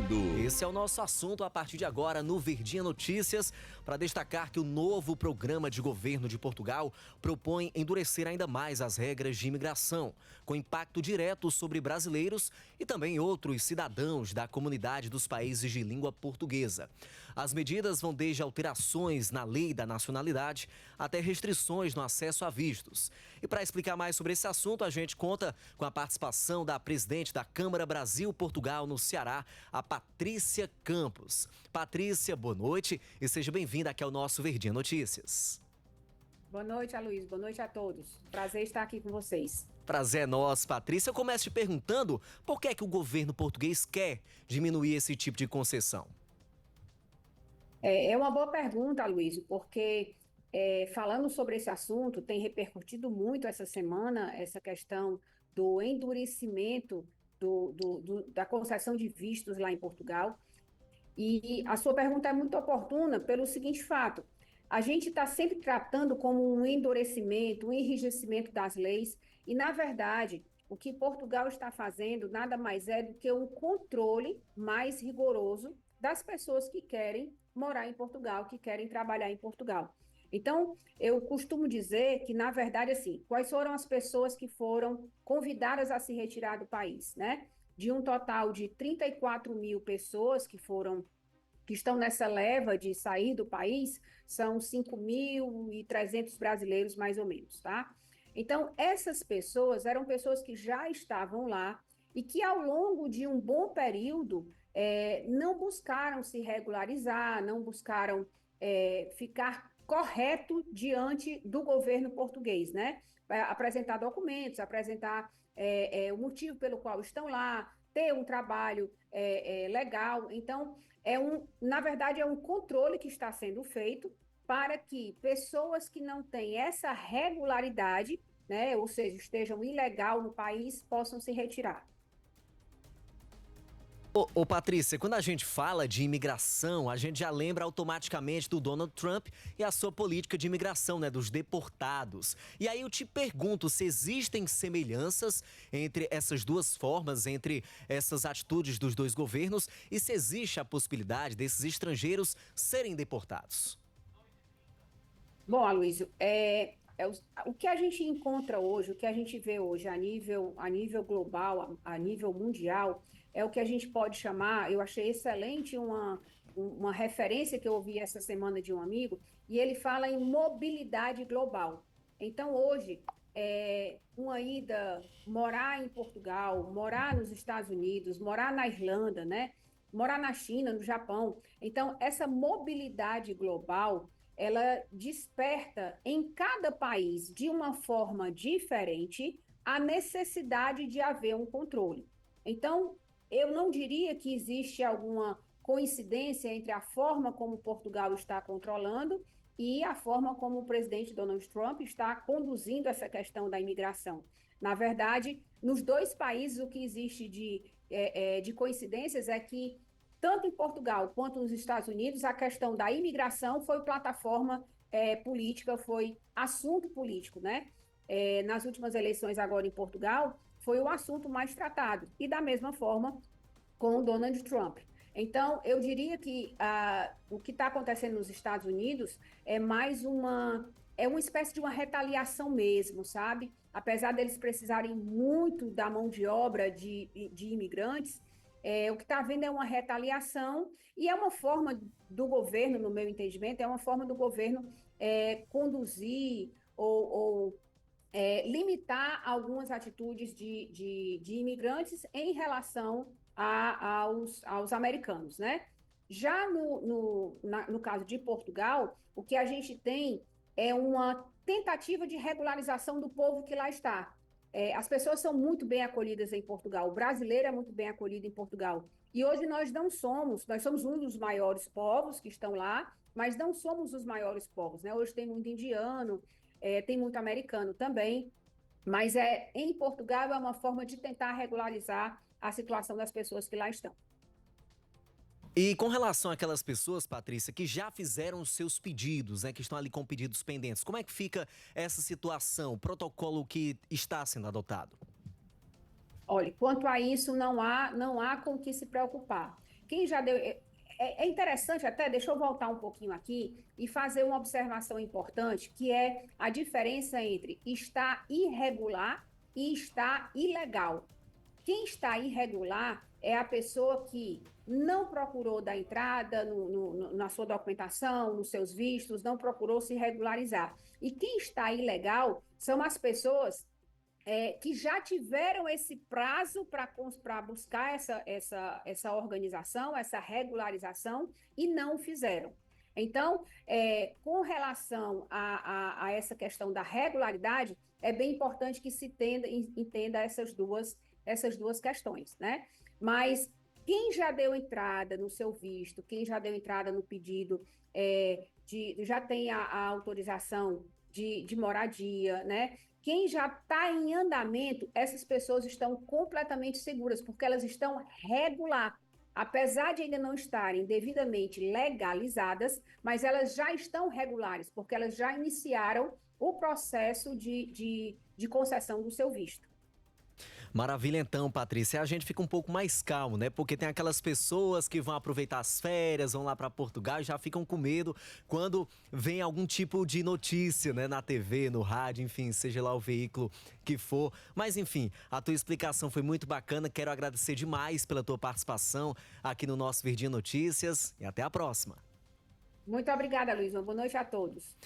mundo. Esse é o nosso assunto a partir de agora no Verdinha Notícias, para destacar que o novo programa de governo de Portugal propõe endurecer ainda mais as regras de imigração, com impacto direto sobre brasileiros e também outros cidadãos da comunidade dos países de língua portuguesa. As medidas vão desde alterações na lei da nacionalidade até restrições no acesso a vistos. E para explicar mais sobre esse assunto, a gente conta com a participação da presidente da Câmara Brasil-Portugal no Ceará, a Patrícia Campos. Patrícia, boa noite e seja bem-vinda aqui ao nosso Verdinha Notícias. Boa noite, Aloysio. Boa noite a todos. Prazer estar aqui com vocês. Prazer é nosso, Patrícia. Eu começo te perguntando por que é que o governo português quer diminuir esse tipo de concessão? É uma boa pergunta, Aloysio, porque falando sobre esse assunto, tem repercutido muito essa semana essa questão do endurecimento da concessão de vistos lá em Portugal. E a sua pergunta é muito oportuna pelo seguinte fato: a gente está sempre tratando como um endurecimento, um enrijecimento das leis, e, na verdade, o que Portugal está fazendo nada mais é do que um controle mais rigoroso das pessoas que querem morar em Portugal, que querem trabalhar em Portugal. Então, eu costumo dizer que, na verdade, assim, quais foram as pessoas que foram convidadas a se retirar do país, né? De um total de 34 mil pessoas que estão nessa leva de sair do país, são 5.300 brasileiros, mais ou menos, tá? Então, essas pessoas eram pessoas que já estavam lá e que, ao longo de um bom período, não buscaram se regularizar, não buscaram ficar correto diante do governo português, né? Apresentar documentos, apresentar o motivo pelo qual estão lá, ter um trabalho legal. Então, na verdade, é um controle que está sendo feito para que pessoas que não têm essa regularidade, né, ou seja, estejam ilegal no país, possam se retirar. Ô Patrícia, quando a gente fala de imigração, a gente já lembra automaticamente do Donald Trump e a sua política de imigração, né, dos deportados. E aí eu te pergunto se existem semelhanças entre essas duas formas, entre essas atitudes dos dois governos, e se existe a possibilidade desses estrangeiros serem deportados. Bom, Aloysio, o que a gente encontra hoje, o que a gente vê hoje a nível global, a nível mundial, é o que a gente pode chamar. Eu achei excelente uma referência que eu ouvi essa semana de um amigo, e ele fala em mobilidade global. Então, hoje, uma ida, morar em Portugal, morar nos Estados Unidos, morar na Irlanda, né? Morar na China, no Japão. Então, essa mobilidade global, ela desperta em cada país, de uma forma diferente, a necessidade de haver um controle. Então, eu não diria que existe alguma coincidência entre a forma como Portugal está controlando e a forma como o presidente Donald Trump está conduzindo essa questão da imigração. Na verdade, nos dois países, o que existe de coincidências é que tanto em Portugal quanto nos Estados Unidos, a questão da imigração foi plataforma política, foi assunto político, né? Nas últimas eleições agora em Portugal, foi o assunto mais tratado. E da mesma forma com o Donald Trump. Então, eu diria que o que está acontecendo nos Estados Unidos é mais uma espécie de uma retaliação mesmo, sabe? Apesar deles precisarem muito da mão de obra de imigrantes, o que está havendo é uma retaliação e é uma forma do governo, no meu entendimento, é uma forma do governo conduzir ou limitar algumas atitudes de imigrantes em relação aos americanos, né? Já no caso de Portugal, o que a gente tem é uma tentativa de regularização do povo que lá está. As pessoas são muito bem acolhidas em Portugal, o brasileiro é muito bem acolhido em Portugal. E hoje nós somos um dos maiores povos que estão lá, mas não somos os maiores povos, né? Hoje tem muito indiano, tem muito americano também, mas em Portugal é uma forma de tentar regularizar a situação das pessoas que lá estão. E com relação àquelas pessoas, Patrícia, que já fizeram os seus pedidos, né, que estão ali com pedidos pendentes, como é que fica essa situação, o protocolo que está sendo adotado? Olha, quanto a isso, não há com o que se preocupar. quem já deu. É interessante até, deixa eu voltar um pouquinho aqui e fazer uma observação importante, que é a diferença entre estar irregular e estar ilegal. Quem está irregular é a pessoa que não procurou dar entrada na sua documentação, nos seus vistos, não procurou se regularizar. E quem está ilegal são as pessoas que já tiveram esse prazo para buscar essa organização, essa regularização, e não o fizeram. Então, com relação a essa questão da regularidade, é bem importante que se entenda essas duas questões, né? Mas quem já deu entrada no seu visto, quem já deu entrada no pedido, já tem a autorização de moradia, né? Quem já está em andamento, essas pessoas estão completamente seguras, porque elas estão regular. Apesar de ainda não estarem devidamente legalizadas, mas elas já estão regulares, porque elas já iniciaram o processo de concessão do seu visto. Maravilha então, Patrícia. A gente fica um pouco mais calmo, né? Porque tem aquelas pessoas que vão aproveitar as férias, vão lá para Portugal e já ficam com medo quando vem algum tipo de notícia, né? Na TV, no rádio, enfim, seja lá o veículo que for. Mas enfim, a tua explicação foi muito bacana. Quero agradecer demais pela tua participação aqui no nosso Verdinha Notícias e até a próxima. Muito obrigada, Luiz. Uma boa noite a todos.